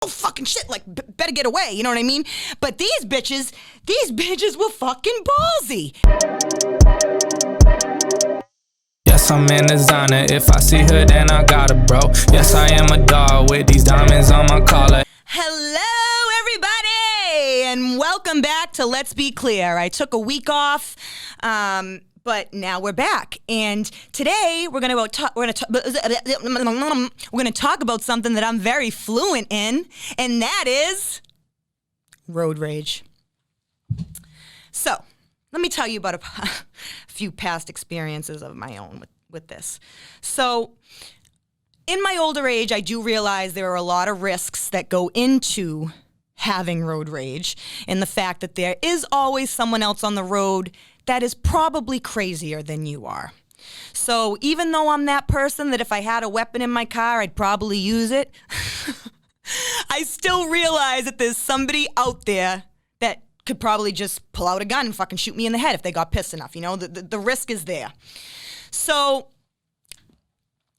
oh, fucking shit, like, better get away, you know what I mean? But these bitches were fucking ballsy. Yes, I'm in designer. If I see her, then I got her, bro. Yes, I am a dog with these diamonds on my collar. Hello, everybody, and welcome back to Let's Be Clear. I took a week off, but now we're back, and today we're gonna talk about something that I'm very fluent in, and that is road rage. So, let me tell you about a few past experiences of my own with this. So, in my older age, I do realize there are a lot of risks that go into having road rage, and the fact that there is always someone else on the road that is probably crazier than you are. So even though I'm that person that if I had a weapon in my car, I'd probably use it, I still realize that there's somebody out there that could probably just pull out a gun and fucking shoot me in the head if they got pissed enough, you know? The risk is there. So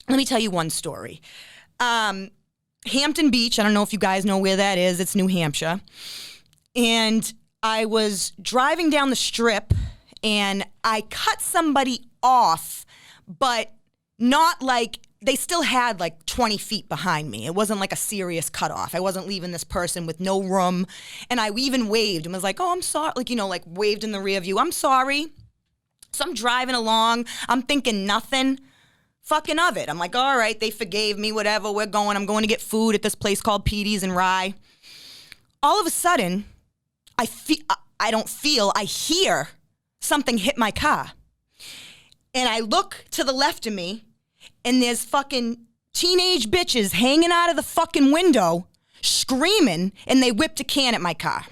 let me tell you one story. Hampton Beach, I don't know if you guys know where that is. It's New Hampshire. And I was driving down the strip and I cut somebody off, but not like, they still had like 20 feet behind me. It wasn't like a serious cutoff. I wasn't leaving this person with no room. And I even waved and was like, oh, I'm sorry. Like, you know, like waved in the rear view. I'm sorry. So I'm driving along. I'm thinking nothing fucking of it. I'm like, all right, they forgave me, whatever. I'm going to get food at this place called Petey's in Rye. All of a sudden, I hear something hit my car. And I look to the left of me, and there's fucking teenage bitches hanging out of the fucking window, screaming, and they whipped a can at my car.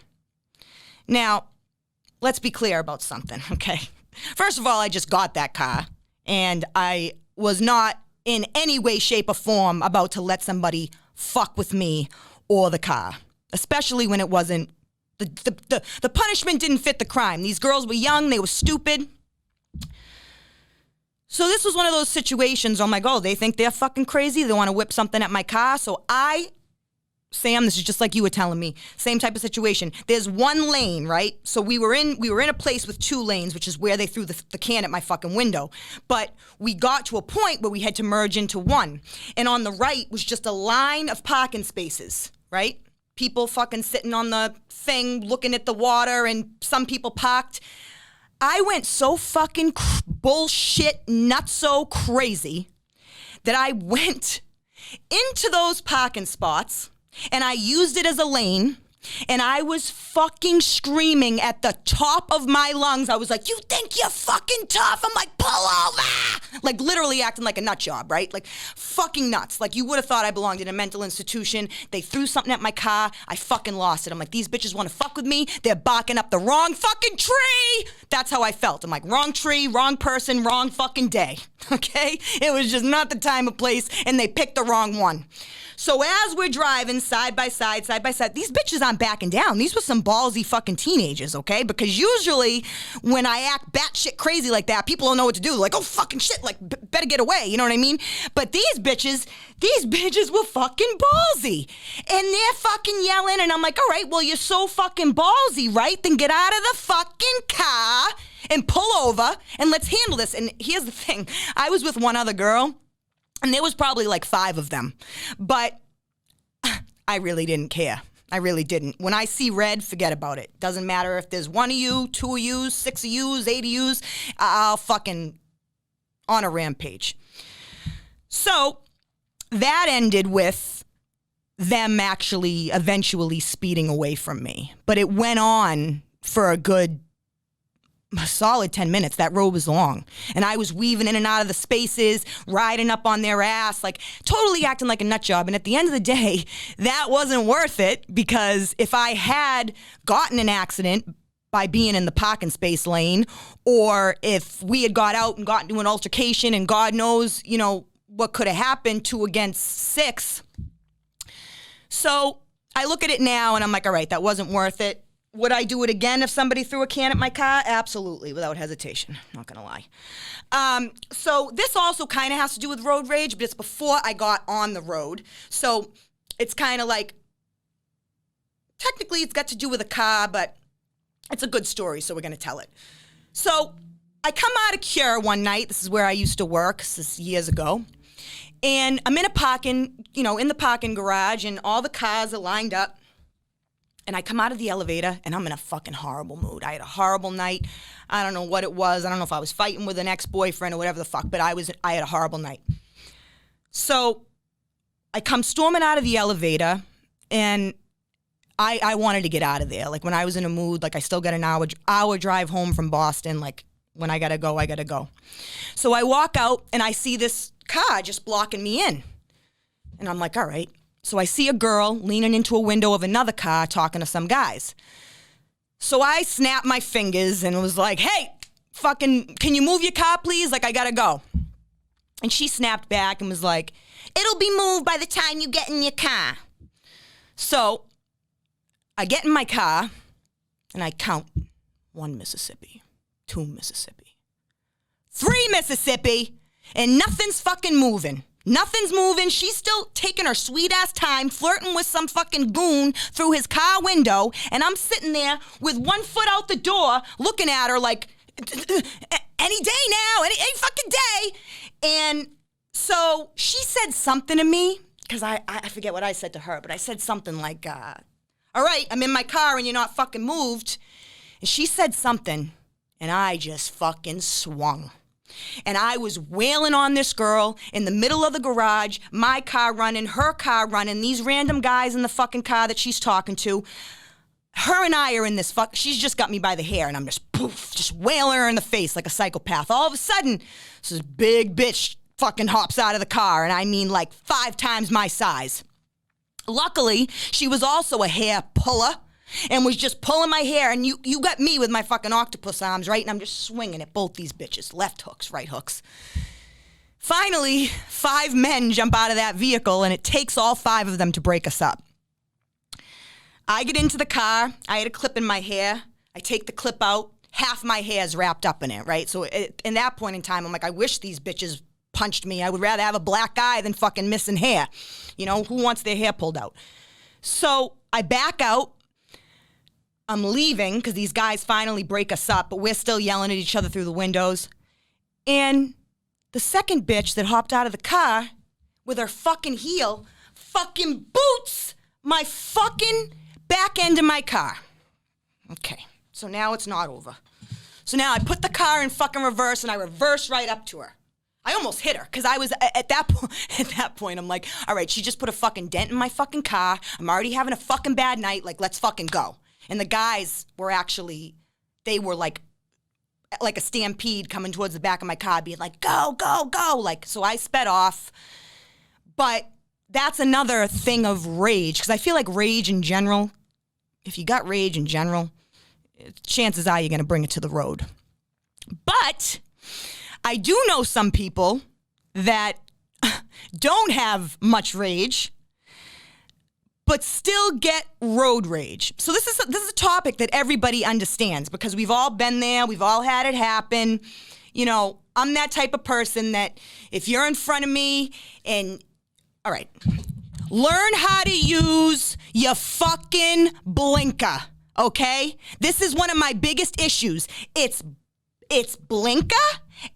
Now, let's be clear about something, okay? First of all, I just got that car, and I was not in any way, shape, or form about to let somebody fuck with me or the car, especially when it wasn't, the punishment didn't fit the crime. These girls were young, they were stupid. So this was one of those situations, oh my God, they think they're fucking crazy, they want to whip something at my car. So Sam, this is just like you were telling me, same type of situation. There's one lane, right? So we were in a place with two lanes, which is where they threw the can at my fucking window. But we got to a point where we had to merge into one. And on the right was just a line of parking spaces, right? People fucking sitting on the thing, looking at the water, and some people parked. I went so fucking bullshit nutso crazy that I went into those parking spots and I used it as a lane, and I was fucking screaming at the top of my lungs. I was like, you think you're fucking tough? I'm like, pull over! Like literally acting like a nut job, right? Like fucking nuts. Like you would have thought I belonged in a mental institution. They threw something at my car. I fucking lost it. I'm like, these bitches want to fuck with me. They're barking up the wrong fucking tree. That's how I felt. I'm like, wrong tree, wrong person, wrong fucking day. Okay? It was just not the time or place, and they picked the wrong one. So as we're driving side by side, these bitches aren't backing down. These were some ballsy fucking teenagers, okay? Because usually when I act batshit crazy like that, people don't know what to do. They're like, oh, fucking shit, like, better get away, you know what I mean? But these bitches were fucking ballsy. And they're fucking yelling, and I'm like, all right, well, you're so fucking ballsy, right? Then get out of the fucking car and pull over, and let's handle this. And here's the thing. I was with one other girl, and there was probably like 5 of them. But I really didn't care. I really didn't. When I see red, forget about it. Doesn't matter if there's 1 of you, 2 of you, 6 of you, 8 of you. I'll fucking on a rampage. So that ended with them actually eventually speeding away from me. But it went on for a solid 10 minutes. That road was long. And I was weaving in and out of the spaces, riding up on their ass, like totally acting like a nut job. And at the end of the day, that wasn't worth it, because if I had gotten an accident by being in the parking space lane, or if we had got out and gotten into an altercation and God knows, you know, what could have happened, 2 against 6. So I look at it now and I'm like, all right, that wasn't worth it. Would I do it again if somebody threw a can at my car? Absolutely, without hesitation. Not gonna lie. So this also kind of has to do with road rage, but it's before I got on the road. So it's kind of like technically it's got to do with a car, but it's a good story, so we're going to tell it. So I come out of Cure one night. This is where I used to work. This is years ago. And I'm in the parking garage, and all the cars are lined up. And I come out of the elevator, and I'm in a fucking horrible mood. I had a horrible night. I don't know what it was. I don't know if I was fighting with an ex-boyfriend or whatever the fuck, but I had a horrible night. So I come storming out of the elevator, and I wanted to get out of there. Like, when I was in a mood, like, I still got an hour drive home from Boston. Like, when I gotta go, I gotta go. So I walk out, and I see this car just blocking me in. And I'm like, all right. So I see a girl leaning into a window of another car talking to some guys. So I snapped my fingers and was like, hey, fucking, can you move your car, please? Like, I gotta go. And she snapped back and was like, it'll be moved by the time you get in your car. So I get in my car and I count 1 Mississippi, 2 Mississippi, 3 Mississippi, and nothing's fucking moving. Nothing's moving. She's still taking her sweet-ass time, flirting with some fucking goon through his car window, and I'm sitting there with 1 foot out the door looking at her like, any day now, any fucking day. And so she said something to me, because I forget what I said to her, but I said something like, all right, I'm in my car and you're not fucking moved. And she said something, and I just fucking swung. And I was wailing on this girl in the middle of the garage, my car running, her car running, these random guys in the fucking car that she's talking to. Her and I are in this she's just got me by the hair, and I'm just poof, just wailing her in the face like a psychopath. All of a sudden, this big bitch fucking hops out of the car, and I mean like 5 times my size. Luckily, she was also a hair puller and was just pulling my hair, and you got me with my fucking octopus arms, right? And I'm just swinging at both these bitches, left hooks, right hooks. Finally, 5 men jump out of that vehicle, and it takes all 5 of them to break us up. I get into the car. I had a clip in my hair. I take the clip out. Half my hair is wrapped up in it, right? So in that point in time, I'm like, I wish these bitches punched me. I would rather have a black eye than fucking missing hair. You know, who wants their hair pulled out? So I back out. I'm leaving because these guys finally break us up, but we're still yelling at each other through the windows. And the second bitch that hopped out of the car with her fucking heel fucking boots my fucking back end of my car. Okay, so now it's not over. So now I put the car in fucking reverse, and I reverse right up to her. I almost hit her because I was at that point, I'm like, all right, she just put a fucking dent in my fucking car. I'm already having a fucking bad night. Like, let's fucking go. And the guys were actually, they were like a stampede coming towards the back of my car, being like, go, go, go. Like, so I sped off. But that's another thing of rage, because I feel like rage in general, if you got rage in general, chances are you're going to bring it to the road. But I do know some people that don't have much rage, but still get road rage. So this is a topic that everybody understands, because we've all been there, we've all had it happen. You know, I'm that type of person that if you're in front of me and, all right, learn how to use your fucking blinker, okay? This is one of my biggest issues. It's blinker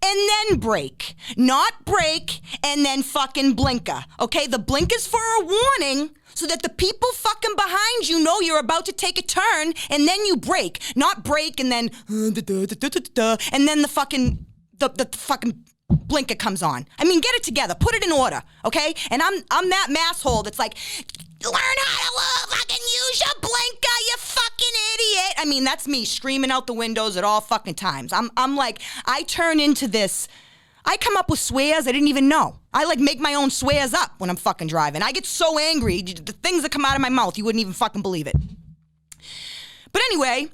and then brake, not brake and then fucking blinker, okay? The blinker's for a warning, so that the people fucking behind you know you're about to take a turn, and then you brake, not brake and then and then the fucking blinker comes on. I mean, get it together, put it in order, okay? And I'm that masshole that's like, learn how to fucking use your blinker, you fucking idiot. I mean, that's me screaming out the windows at all fucking times. I'm like, I turn into this. I come up with swears I didn't even know. I like make my own swears up when I'm fucking driving. I get so angry, the things that come out of my mouth, you wouldn't even fucking believe it. But anyway,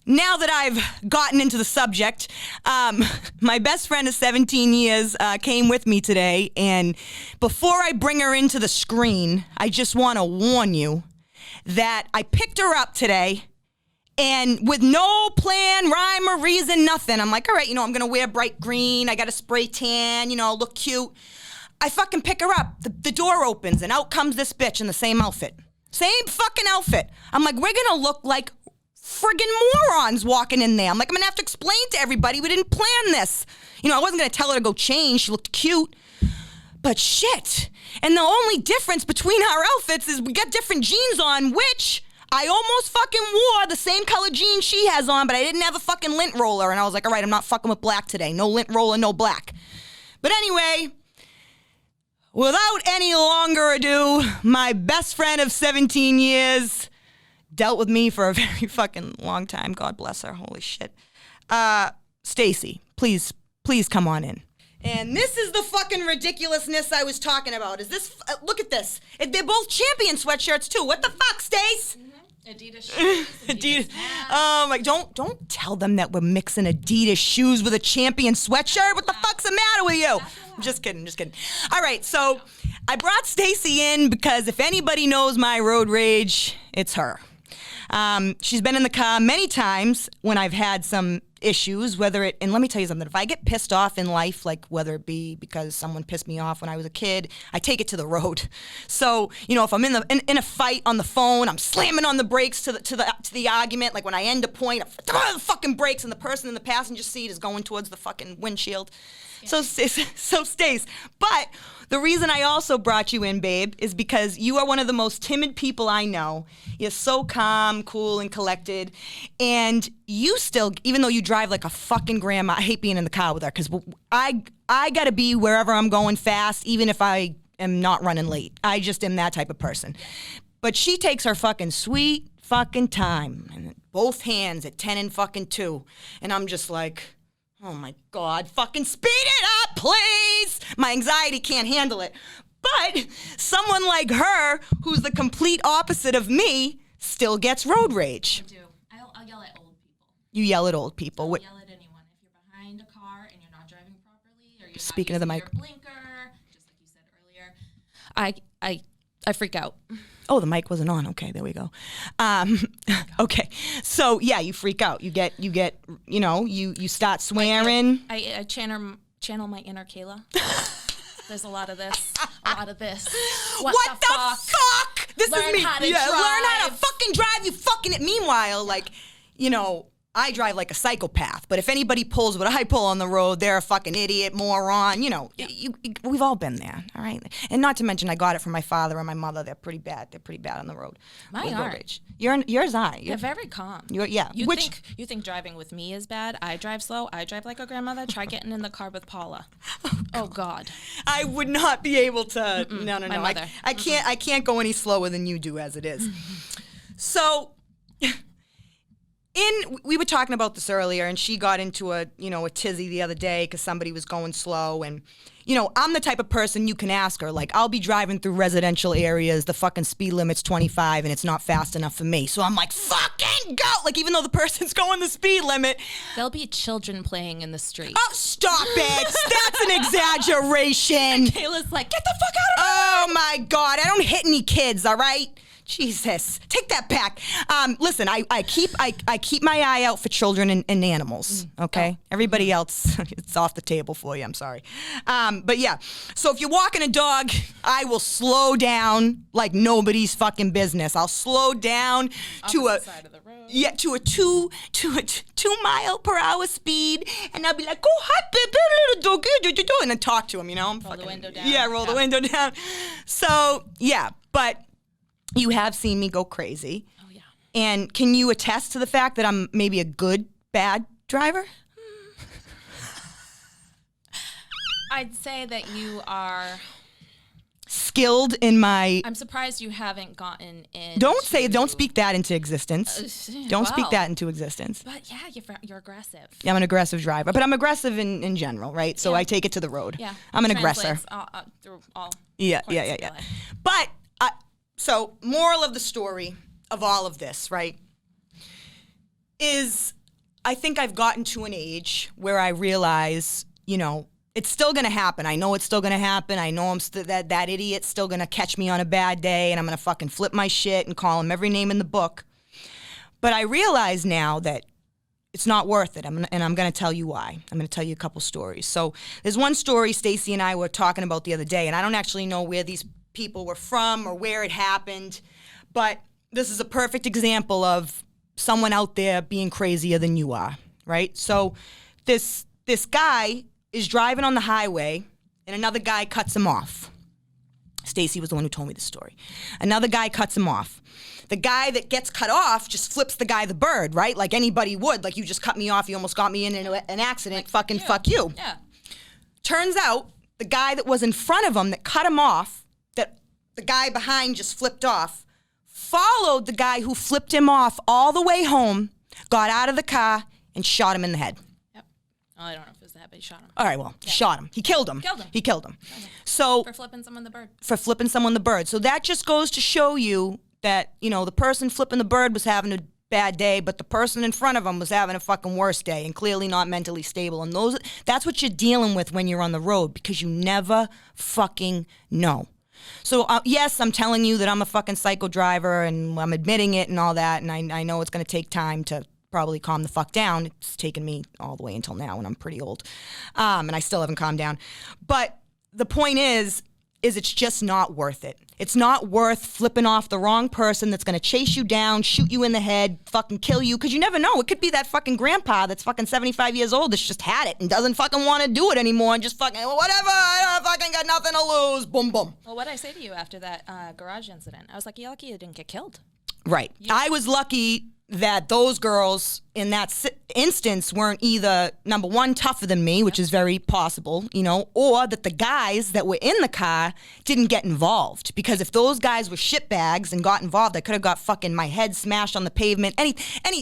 now that I've gotten into the subject, my best friend of 17 years came with me today, and before I bring her into the screen, I just want to warn you that I picked her up today, and with no plan, rhyme, or reason, nothing. I'm like, all right, you know, I'm going to wear bright green. I got a spray tan, you know, look cute. I fucking pick her up. The door opens, and out comes this bitch in the same outfit. Same fucking outfit. I'm like, we're gonna look like friggin' morons walking in there. I'm like, I'm gonna have to explain to everybody we didn't plan this. I wasn't gonna tell her to go change. She looked cute. But shit. And the only difference between our outfits is we got different jeans on, which I almost fucking wore the same color jeans she has on, but I didn't have a fucking lint roller. And I was like, all right, I'm not fucking with black today. No lint roller, no black. But anyway, without any longer ado, my best friend of 17 years dealt with me for a very fucking long time. God bless her. Holy shit. Stacy, please come on in. And this is the fucking ridiculousness I was talking about. Is this, look at this. They're both champion sweatshirts too. What the fuck, Stace? Adidas shoes, Adidas Oh my, don't tell them that we're mixing Adidas shoes with a champion sweatshirt. What the fuck's the matter with you? I'm just kidding. All right, so I brought Stacy in because if anybody knows my road rage, it's her. She's been in the car many times when I've had some issues, and let me tell you something, if I get pissed off in life, like whether it be because someone pissed me off when I was a kid, I take it to the road. So, if I'm in a fight on the phone, I'm slamming on the brakes to the argument, like when I end a point, I throw the fucking brakes and the person in the passenger seat is going towards the fucking windshield. Yeah. So Stace, but the reason I also brought you in, babe, is because you are one of the most timid people I know. You're so calm, cool, and collected. And you still, even though you drive like a fucking grandma, I hate being in the car with her because I got to be wherever I'm going fast, even if I am not running late. I just am that type of person. But she takes her fucking sweet fucking time, and both hands at 10 and fucking 2. And I'm just like, oh my God, fucking speed it up, please. My anxiety can't handle it. But someone like her, who's the complete opposite of me, still gets road rage. I do. I'll yell at old people. You yell at old people. I'll yell at anyone. If you're behind a car and you're not driving properly, or you're Speaking not of the using mic. your blinker, just like you said earlier, I freak out. Oh, the mic wasn't on. Okay, there we go. Okay, so yeah, you freak out. You get, you start swearing. I channel my inner Kayla. There's a lot of this. What the fuck? This Learn is me. How to Learn how to drive. fucking drive. You fucking it. Meanwhile, I drive like a psychopath, but if anybody pulls what I pull on the road, they're a fucking idiot, moron. We've all been there, all right? And not to mention, I got it from my father and my mother. They're pretty bad. They're pretty bad on the road. Mine aren't. Yours aren't. They're very calm. You think driving with me is bad? I drive slow. I drive like a grandmother. Try getting in the car with Paula. Oh God. I would not be able to. No. My mother. I can't go any slower than you do as it is. So. We were talking about this earlier, and she got into a tizzy the other day because somebody was going slow, and I'm the type of person you can ask her, like, I'll be driving through residential areas, the fucking speed limit's 25 and it's not fast enough for me, so I'm like, fucking go, like, even though the person's going the speed limit. There'll be children playing in the street. Oh, stop it. That's an exaggeration. And Kayla's like, get the fuck out of here. Oh my God, I don't hit any kids, all right? Jesus, take that back. Listen, I keep my eye out for children and animals. Okay, everybody else, it's off the table for you. I'm sorry, but yeah. So if you're walking a dog, I will slow down like nobody's fucking business. I'll slow down to a side of the road. Yeah, to a 2 mile per hour speed, and I'll be like, "Go hi, little dog," and then talk to him. I'm roll the window down. Yeah, roll the window down. So yeah, but. You have seen me go crazy. Oh, yeah. And can you attest to the fact that I'm maybe a good, bad driver? I'd say that you are skilled in my... I'm surprised you haven't gotten in. Don't speak that into existence. Don't speak that into existence. But yeah, you're aggressive. Yeah, I'm an aggressive driver. But I'm aggressive in general, right? So I take it to the road. Yeah. I'm an aggressor. Through all Yeah. But... So, moral of the story of all of this, right, is I think I've gotten to an age where I realize, it's still going to happen. I know it's still going to happen. I know that idiot's still going to catch me on a bad day, and I'm going to fucking flip my shit and call him every name in the book. But I realize now that it's not worth it, and I'm going to tell you why. I'm going to tell you a couple stories. So, there's one story Stacy and I were talking about the other day, and I don't actually know where these people were from or where it happened, But this is a perfect example of someone out there being crazier than you are, right? So this guy is driving on the highway, and another guy cuts him off. Stacy was the one who told me the story. Another guy cuts him off. The guy that gets cut off just flips the guy the bird, right? Like anybody would. Like, you just cut me off. You almost got me in an accident. Like, fuck you. Yeah. Turns out the guy that was in front of him that cut him off, that the guy behind just flipped off, followed the guy who flipped him off all the way home, got out of the car, and shot him in the head. Yep. Oh, I don't know if it was that, but he shot him. All right, well, he shot him. He killed him. He killed him. So For flipping someone the bird. For flipping someone the bird. So that just goes to show you that, you know, the person flipping the bird was having a bad day, but the person in front of him was having a fucking worse day and clearly not mentally stable. And that's what you're dealing with when you're on the road, because you never fucking know. So, yes, I'm telling you that I'm a fucking psycho driver, and I'm admitting it and all that, and I know it's going to take time to probably calm the fuck down. It's taken me all the way until now, and I'm pretty old. And I still haven't calmed down. But the point is it's just not worth it. It's not worth flipping off the wrong person that's going to chase you down, shoot you in the head, fucking kill you, because you never know. It could be that fucking grandpa that's fucking 75 years old that's just had it and doesn't fucking want to do it anymore and just fucking, whatever, I don't fucking got nothing to lose, boom, boom. Well, what'd I say to you after that garage incident? I was like, you're lucky you didn't get killed. Right. I was lucky that those girls in that instance weren't either, number one, tougher than me, which is very possible, you know, or that the guys that were in the car didn't get involved. Because if those guys were shitbags and got involved, I could have got fucking my head smashed on the pavement. Any,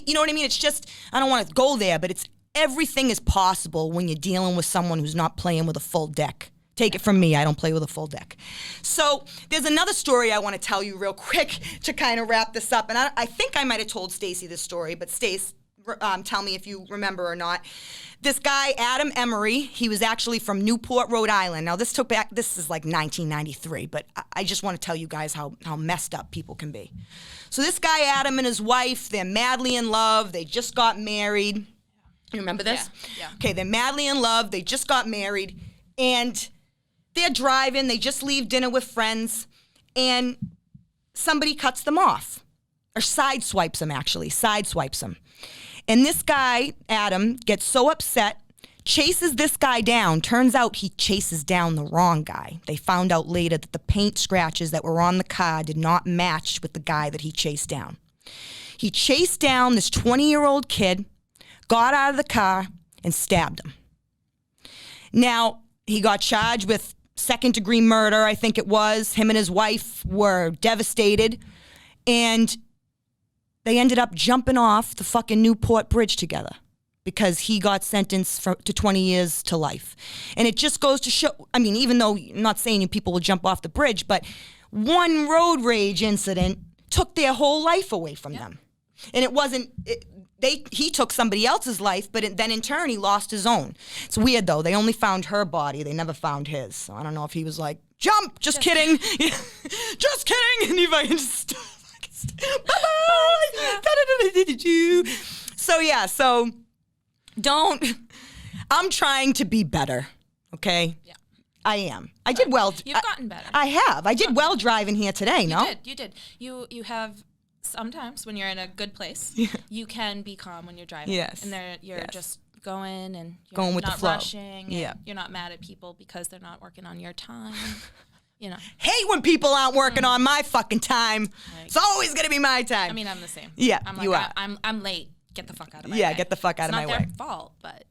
you know what I mean? It's just, I don't want to go there, but everything is possible when you're dealing with someone who's not playing with a full deck. Take it from me, I don't play with a full deck. So there's another story I want to tell you real quick to kind of wrap this up. And I think I might have told Stacy this story, but Stace, tell me if you remember or not. This guy, Adam Emery, he was actually from Newport, Rhode Island. Now this is like 1993, but I just want to tell you guys how messed up people can be. So this guy, Adam, and his wife, they're madly in love. They just got married. You remember this? Yeah. Okay, they're madly in love. They just got married. And they're driving, they just leave dinner with friends, and somebody cuts them off. Or sideswipes them. And this guy, Adam, gets so upset, chases this guy down. Turns out he chases down the wrong guy. They found out later that the paint scratches that were on the car did not match with the guy that he chased down. He chased down this 20-year-old kid, got out of the car, and stabbed him. Now, he got charged with second-degree murder, I think it was. Him and his wife were devastated. And they ended up jumping off the fucking Newport Bridge together because he got sentenced to 20 years to life. And it just goes to show, I mean, even though I'm not saying people will jump off the bridge, but one road rage incident took their whole life away from them. And it wasn't... He took somebody else's life, but then in turn, he lost his own. It's weird, though. They only found her body. They never found his. So I don't know if he was like, jump! Just kidding. Just kidding! And he fucking just... Bye-bye! So don't... I'm trying to be better, okay? Yeah. I am. I did well. You've gotten better. I have. I did well driving here today, no? You did. You have... Sometimes when you're in a good place, you can be calm when you're driving. Yes. And you're just going and you're going with not the flow. Rushing. Yeah. You're not mad at people because they're not working on your time. You know. Hate when people aren't working on my fucking time. Like, it's always gonna be my time. I mean, I'm the same. Yeah, I'm like, you are. I'm late. Get the fuck out of my way. Yeah, get the fuck out of my way. It's not their fault, but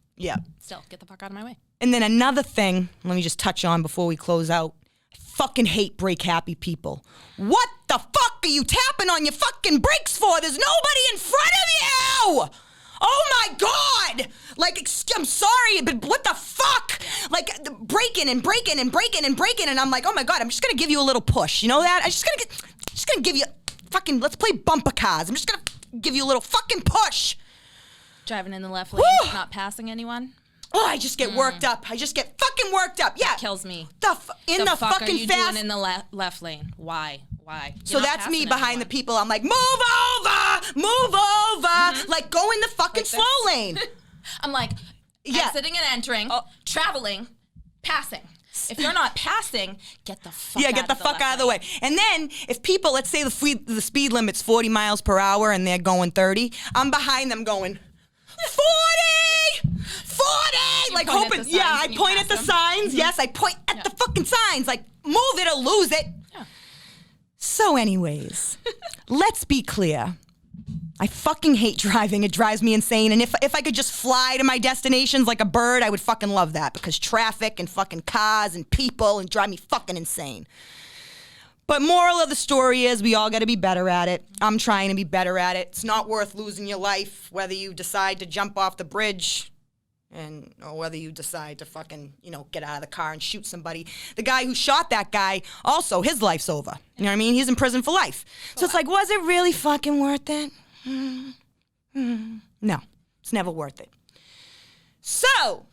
still, get the fuck out of my way. And then another thing, let me just touch on before we close out. Fucking hate brake happy people. What the fuck are you tapping on your fucking brakes for? There's nobody in front of you! Oh my God! Like, I'm sorry, but what the fuck? Like, braking and braking and braking and braking, and I'm like, oh my God, I'm just gonna give you a little push. You know that? I'm just gonna give you fucking, let's play bumper cars. I'm just gonna give you a little fucking push. Driving in the left lane, not passing anyone. Oh, I just get worked up. I just get fucking worked up. Yeah. It kills me. The fuck are you fast doing in the left lane? Why? So that's me behind the people. I'm like, move over. Like, go in the fucking slow lane. I'm like, exiting and entering, traveling, passing. pass. If you're not passing, get the fuck Yeah, out get the of fuck left out of the way. And then if people, let's say the speed limit's 40 miles per hour and they're going 30, I'm behind them going, 40! 40! Like point at hoping, the yeah, signs I when you point at the pass them. signs. Yes, I point at the fucking signs. Like, move it or lose it. Yeah. So anyways, let's be clear. I fucking hate driving. It drives me insane. And if I could just fly to my destinations like a bird, I would fucking love that, because traffic and fucking cars and people and drive me fucking insane. But moral of the story is we all got to be better at it. I'm trying to be better at it. It's not worth losing your life, whether you decide to jump off the bridge or whether you decide to fucking, get out of the car and shoot somebody. The guy who shot that guy, also, his life's over. You know what I mean? He's in prison for life. So it's like, was it really fucking worth it? No, it's never worth it. So,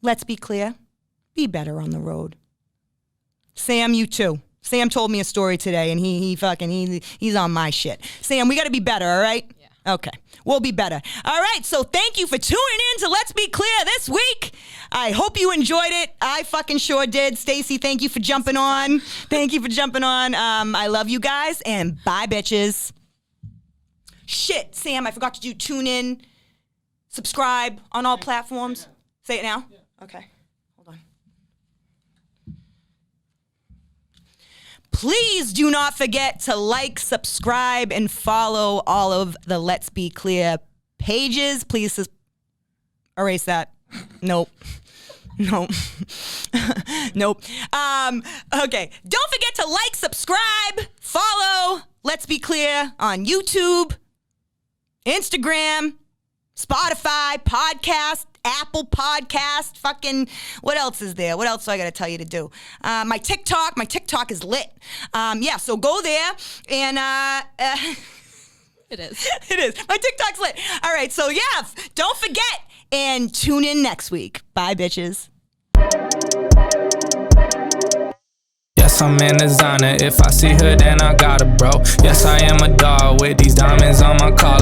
let's be clear. Be better on the road. Sam, you too. Sam told me a story today, and he's on my shit. Sam, we got to be better, all right? Yeah. Okay, we'll be better. All right, so thank you for tuning in to Let's Be Clear this week. I hope you enjoyed it. I fucking sure did. Stacy, thank you for jumping on. Thank you for jumping on. I love you guys, and bye, bitches. Shit, Sam, I forgot to tune in, subscribe on all platforms. Say it now? Yeah. Okay, hold on. Please do not forget to like, subscribe, and follow all of the Let's Be Clear pages. Please erase that. Nope. Nope. Nope. Okay. Don't forget to like, subscribe, follow Let's Be Clear on YouTube, Instagram, Spotify, podcast, Apple Podcast, fucking, what else is there? What else do I got to tell you to do? My TikTok is lit. Yeah, so go there and, It is. It is. My TikTok's lit. All right, so yeah, don't forget and tune in next week. Bye, bitches. Yes, I'm in designer. If I see her, then I got her, bro. Yes, I am a dog with these diamonds on my collar.